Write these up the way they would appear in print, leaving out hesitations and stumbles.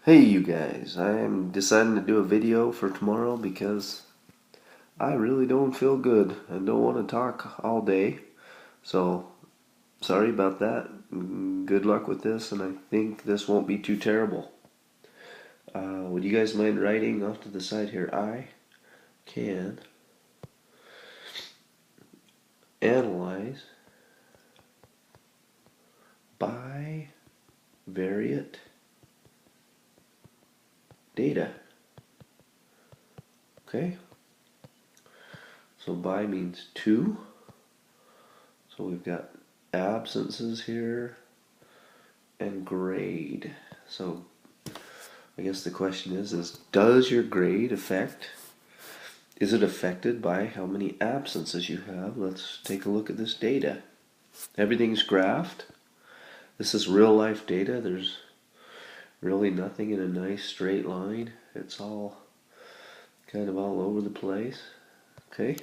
Hey you guys, I'm deciding to do a video for tomorrow because I really don't feel good and don't want to talk all day. So, sorry about that. Good luck with this, and I think this won't be too terrible. Would you guys mind writing off to the side here? I can analyze bivariate data. Okay? So bi means two. So we've got absences here and grade. So I guess the question is does your grade is it affected by how many absences you have? Let's take a look at this data. Everything's graphed. This is real life data. There's really nothing in a nice straight line. It's all kind of all over the place. Okay.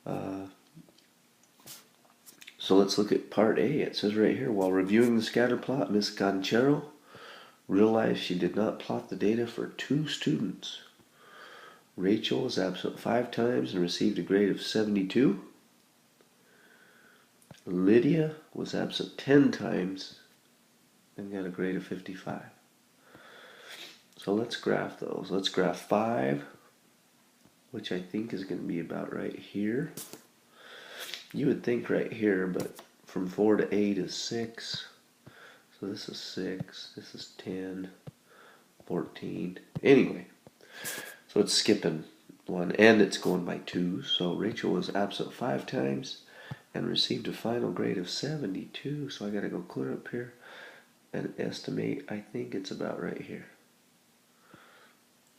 So let's look at part A. It says right here, while reviewing the scatter plot, Miss Ganchero realized she did not plot the data for two students. Rachel was absent 5 times and received a grade of 72. Lydia was absent 10 times and got a grade of 55. So let's graph those. Let's graph 5, which I think is going to be about right here. You would think right here, but from 4 to 8 is 6. So this is 6, this is 10, 14. Anyway, so it's skipping 1 and it's going by 2. So Rachel was absent 5 times and received a final grade of 72. So I got to go clear up here and estimate. I think it's about right here.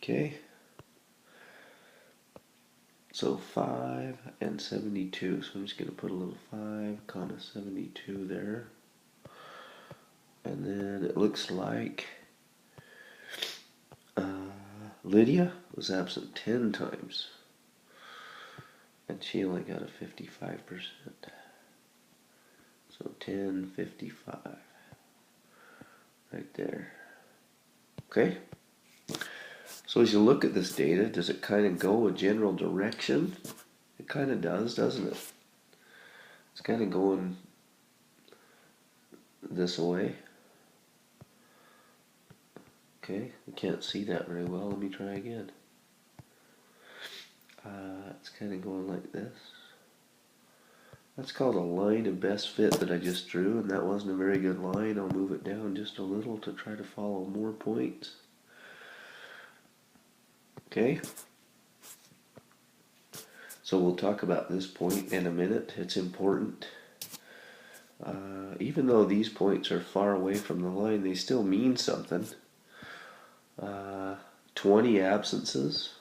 Okay. So 5 and 72. So I'm just going to put a little 5, comma 72 there. And then it looks like Lydia was absent 10 times. And she only got a 55%. So 10, 55. Right there. Okay? So as you look at this data, does it kind of go a general direction? It kind of does, doesn't it? It's kind of going this way. Okay, I can't see that very well. Let me try again. It's kind of going like this. That's called a line of best fit that I just drew, and that wasn't a very good line. I'll move it down just a little to try to follow more points. Okay. So we'll talk about this point in a minute. It's important. Even though these points are far away from the line, they still mean something. 20 absences,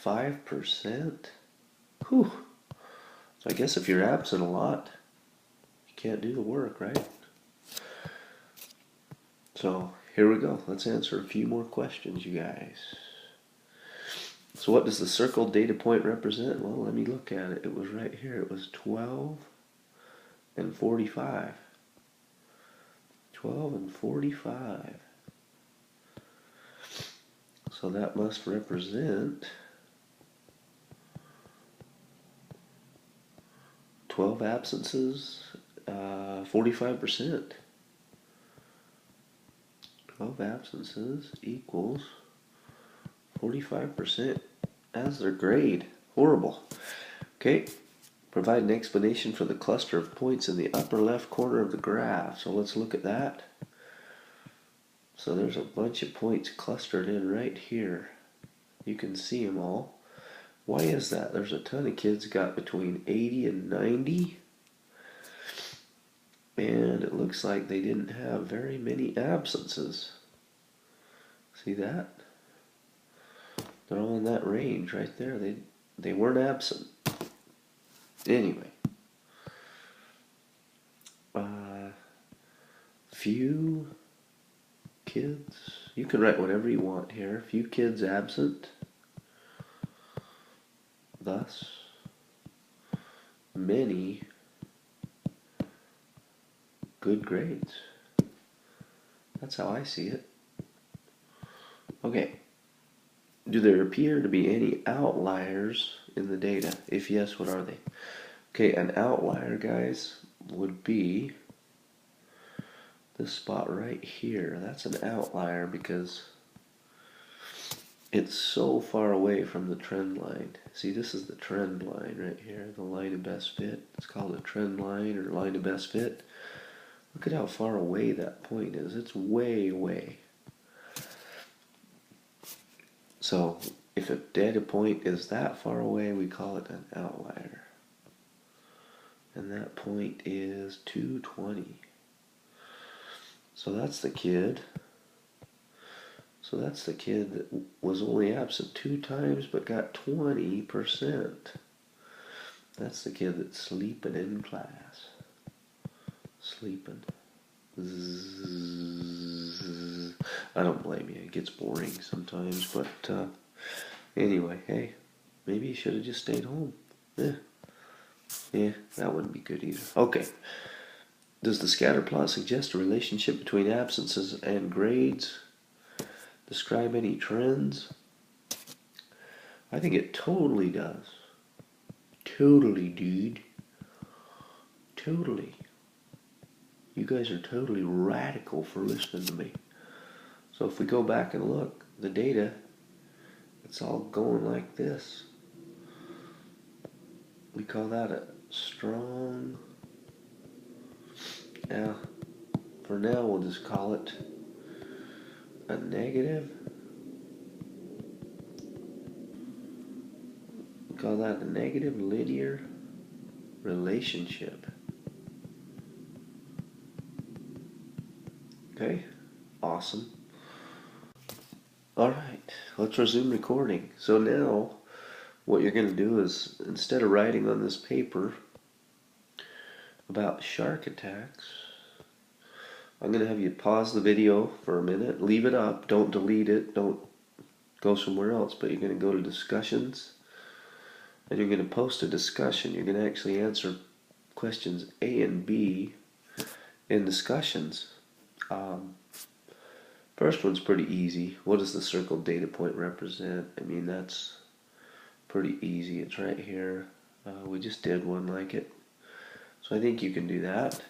5%. Whew. So I guess if you're absent a lot, you can't do the work, right? So here we go. Let's answer a few more questions, you guys. So what does the circled data point represent? Well, let me look at it. It was right here. It was 12 and 45. 12 and 45. So that must represent 12 absences, 45%. 12 absences equals 45% as their grade. Horrible. Okay, provide an explanation for the cluster of points in the upper left corner of the graph. So let's look at that. So there's a bunch of points clustered in right here. You can see them all. Why is that? There's a ton of kids got between 80 and 90. And it looks like they didn't have very many absences. See that? They're all in that range right there. They weren't absent. Anyway. Few kids. You can write whatever you want here. Few kids absent. Thus, many good grades. That's how I see it. Okay. Do there appear to be any outliers in the data? If yes, what are they? Okay, an outlier, guys, would be this spot right here. That's an outlier because it's so far away from the trend line. See, this is the trend line right here, the line of best fit. It's called a trend line or line of best fit. Look at how far away that point is. It's way away. So if a data point is that far away, we call it an outlier. And that point is 220. So that's the kid. So that's the kid that was only absent 2 times but got 20%. That's the kid that's sleeping in class. Sleeping. Zzz. I don't blame you. It gets boring sometimes, but anyway, hey, maybe you should have just stayed home. Yeah, that wouldn't be good either. Okay. Does the scatter plot suggest a relationship between absences and grades? Describe any trends? I think it totally does. Totally, dude. Totally. You guys are totally radical for listening to me. So if we go back and look, the data, it's all going like this. We call that a strong, now, for now we'll just call it a negative. We call that a negative linear relationship. Okay, awesome. Alright, let's resume recording. So now, what you're going to do is, instead of writing on this paper about shark attacks, I'm going to have you pause the video for a minute, leave it up, don't delete it, don't go somewhere else, but you're going to go to discussions, and you're going to post a discussion. You're going to actually answer questions A and B in discussions. First one's pretty easy. What does the circled data point represent? I mean, that's pretty easy. It's right here. We just did one like it. So I think you can do that.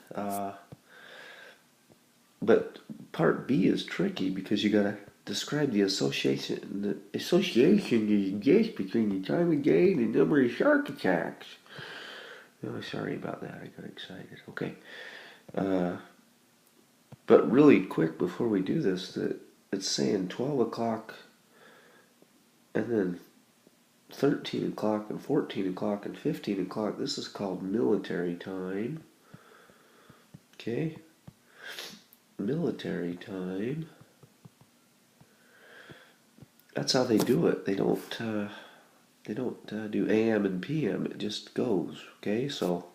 But part B is tricky because you gotta describe the association you guess between the time of day and the number of shark attacks. Oh, sorry about that. I got excited. Okay. But really quick before we do this, that it's saying 12 o'clock and then 13 o'clock and 14 o'clock and 15 o'clock. This is called military time. Okay? Military time. That's how they do it. They don't do AM and PM. It just goes. Okay? So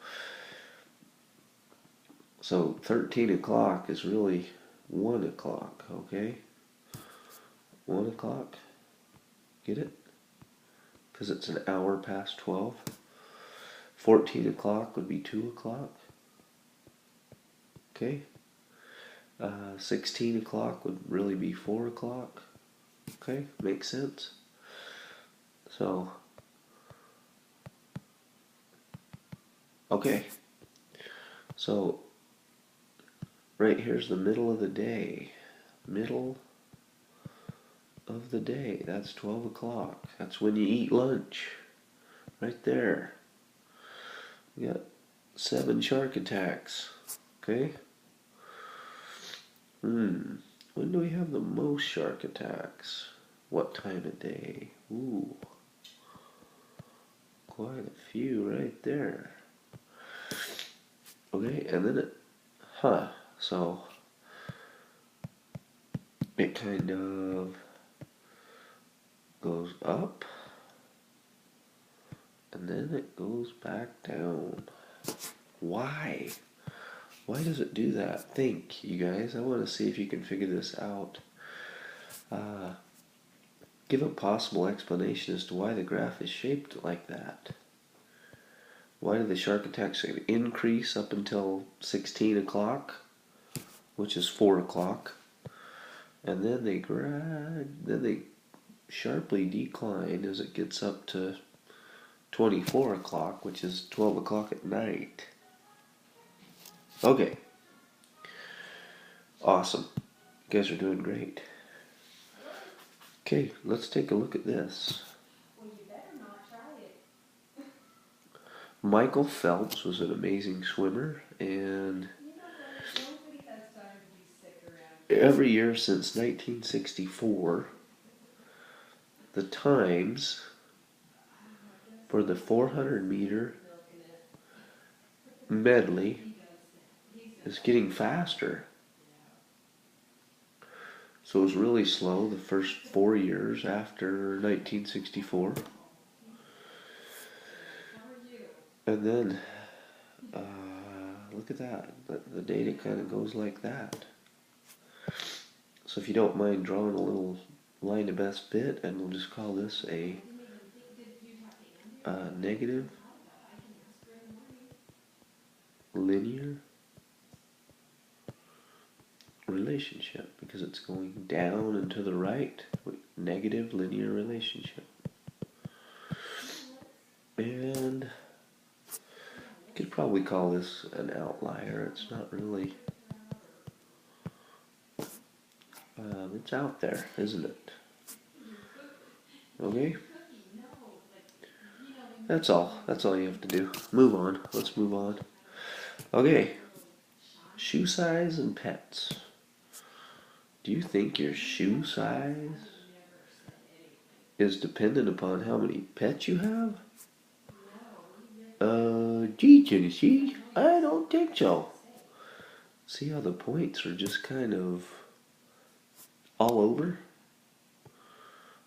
13 o'clock is really 1 o'clock. Okay? 1 o'clock. Get it? Because it's an hour past 12. 14 o'clock would be 2 o'clock. Okay? 16 o'clock would really be 4 o'clock. Okay? Makes sense? So, okay. So, right here's the middle of the day. Middle of the day. That's 12 o'clock. That's when you eat lunch. Right there. We got 7 shark attacks. Okay? When do we have the most shark attacks? What time of day? Ooh. Quite a few right there. Okay, and then it, so it kind of goes up and then it goes back down. Why? Why does it do that? Think, you guys. I want to see if you can figure this out. Give a possible explanation as to why the graph is shaped like that. Why do the shark attacks increase up until 16 o'clock, which is 4 o'clock? and then they sharply decline as it gets up to 24 o'clock, which is 12 o'clock at night. Okay. Awesome. You guys are doing great. Okay, let's take a look at this. Well, you better not try it. Michael Phelps was an amazing swimmer, and Nobody has time to be sick around here. every year since 1964, the times for the 400 meter medley is getting faster. So it was really slow the first 4 years after 1964. And then, look at that. The data kind of goes like that. So if you don't mind drawing a little line to best fit, and we'll just call this a negative linear relationship, because it's going down and to the right. Negative linear relationship. And you could probably call this an outlier. It's not really... it's out there, isn't it? Okay? That's all. That's all you have to do. Move on. Let's move on. Okay. Shoe size and pets. Do you think your shoe size is dependent upon how many pets you have? Gee, Tennessee, I don't think so. See how the points are just kind of all over?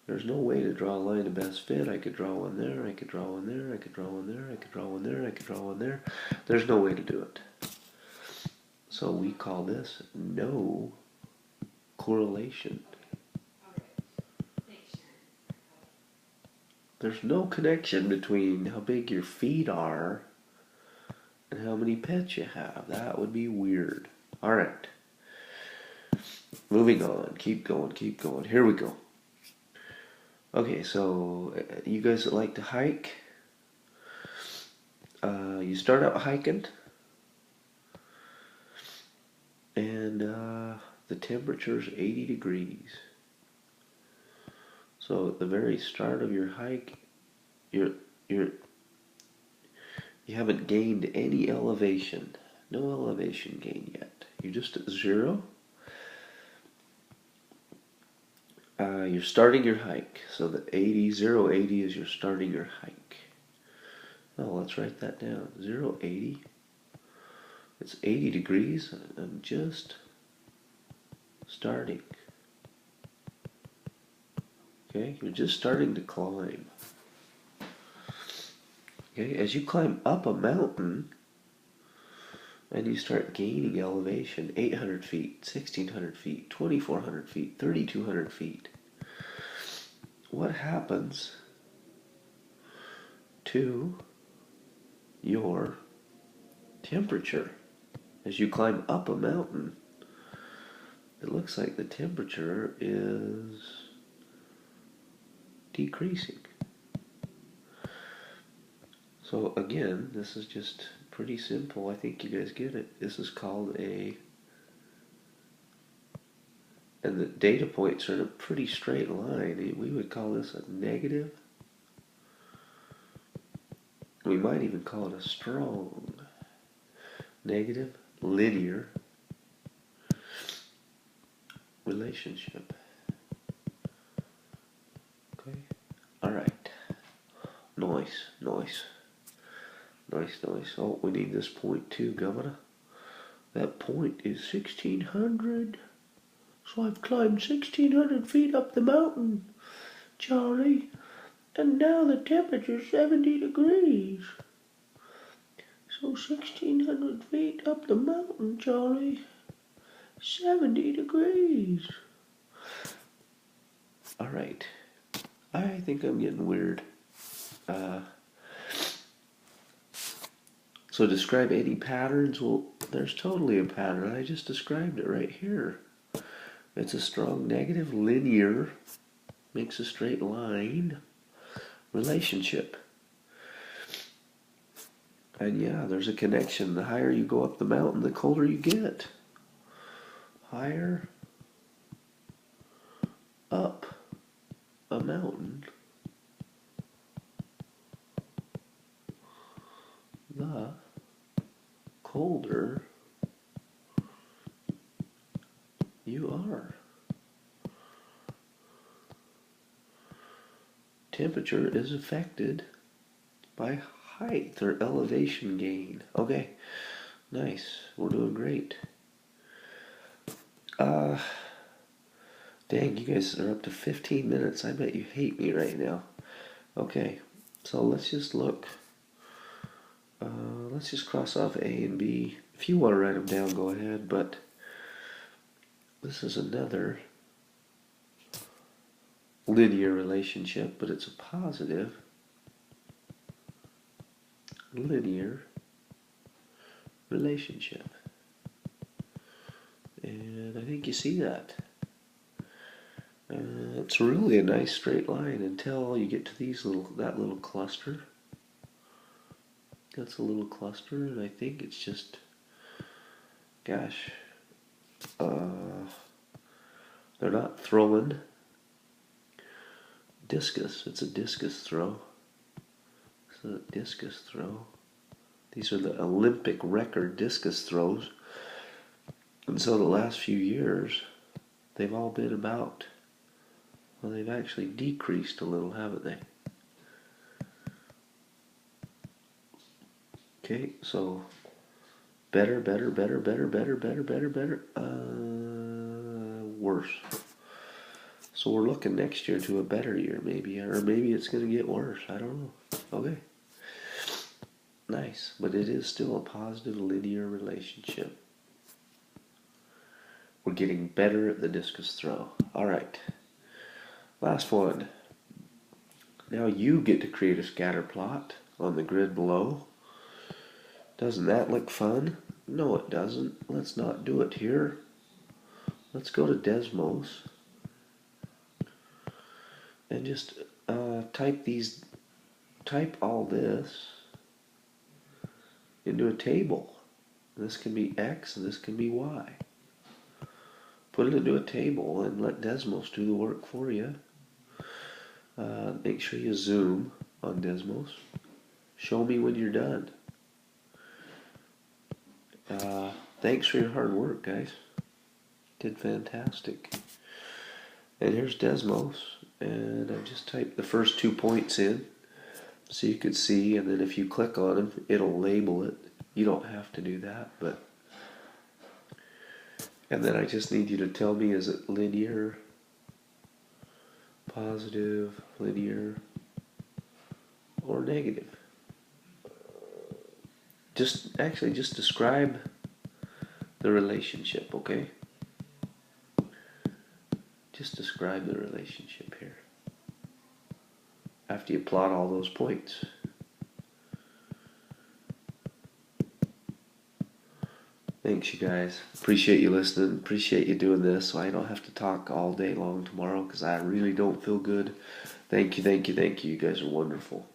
There's no way to draw a line of best fit. I could draw one there, I could draw one there, I could draw one there, I could draw one there, I could draw one there. There's no way to do it. So we call this no correlation. There's no connection between how big your feet are and how many pets you have. That would be weird. Alright. Moving on. Keep going, keep going. Here we go. Okay, so you guys that like to hike, you start out hiking, and the temperature's 80 degrees. So at the very start of your hike, you haven't gained any elevation. No elevation gain yet. You're just at 0. You're starting your hike. So the 80 is you're starting your hike. Oh, let's write that down. 80. It's 80 degrees. I'm just starting. Okay, you're just starting to climb. Okay, as you climb up a mountain and you start gaining elevation, 800 feet, 1600 feet, 2400 feet, 3200 feet, what happens to your temperature as you climb up a mountain? It looks like the temperature is decreasing. So again, this is just pretty simple. I think you guys get it. This is called and the data points are in a pretty straight line. We would call this a negative. We might even call it a strong negative linear relationship. Okay. Alright. Nice. Oh, we need this point too, Governor. That point is 1600. So I've climbed 1600 feet up the mountain, Charlie. And now the temperature's 70 degrees. So 1600 feet up the mountain, Charlie. 70 degrees. Alright. I think I'm getting weird. So describe any patterns. Well, there's totally a pattern. I just described it right here. It's a strong negative linear, makes a straight line relationship. And yeah, there's a connection. The higher you go up the mountain, the colder you get. Higher up a mountain, the colder you are. Temperature is affected by height or elevation gain. Okay, nice. We're doing great. Dang, you guys are up to 15 minutes. I bet you hate me right now. Okay, so let's just look. Let's just cross off A and B. If you want to write them down, go ahead, but this is another linear relationship, but it's a positive linear relationship. And I think you see that. It's really a nice straight line until you get to that little cluster. That's a little cluster, and I think it's just, gosh, they're not throwing discus. It's a discus throw. It's a discus throw. These are the Olympic record discus throws. And so the last few years, they've all been about, well, they've actually decreased a little, haven't they? Okay, so better, worse. So we're looking next year to a better year, maybe, or maybe it's going to get worse. I don't know. Okay. Nice, but it is still a positive linear relationship. We're getting better at the discus throw. All right. Last one. Now you get to create a scatter plot on the grid below. Doesn't that look fun? No, it doesn't. Let's not do it here. Let's go to Desmos and just type all this into a table. This can be X and this can be Y. Put it into a table and let Desmos do the work for you. Make sure you zoom on Desmos. Show me when you're done. Thanks for your hard work, guys. Did fantastic. And here's Desmos, and I've just typed the first 2 points in so you could see, and then if you click on them, it'll label it. You don't have to do that, but... And then I just need you to tell me, is it linear, positive, linear, or negative? Just describe the relationship, okay? Just describe the relationship here. After you plot all those points. Thanks, you guys. Appreciate you listening. Appreciate you doing this so I don't have to talk all day long tomorrow because I really don't feel good. Thank you. You guys are wonderful.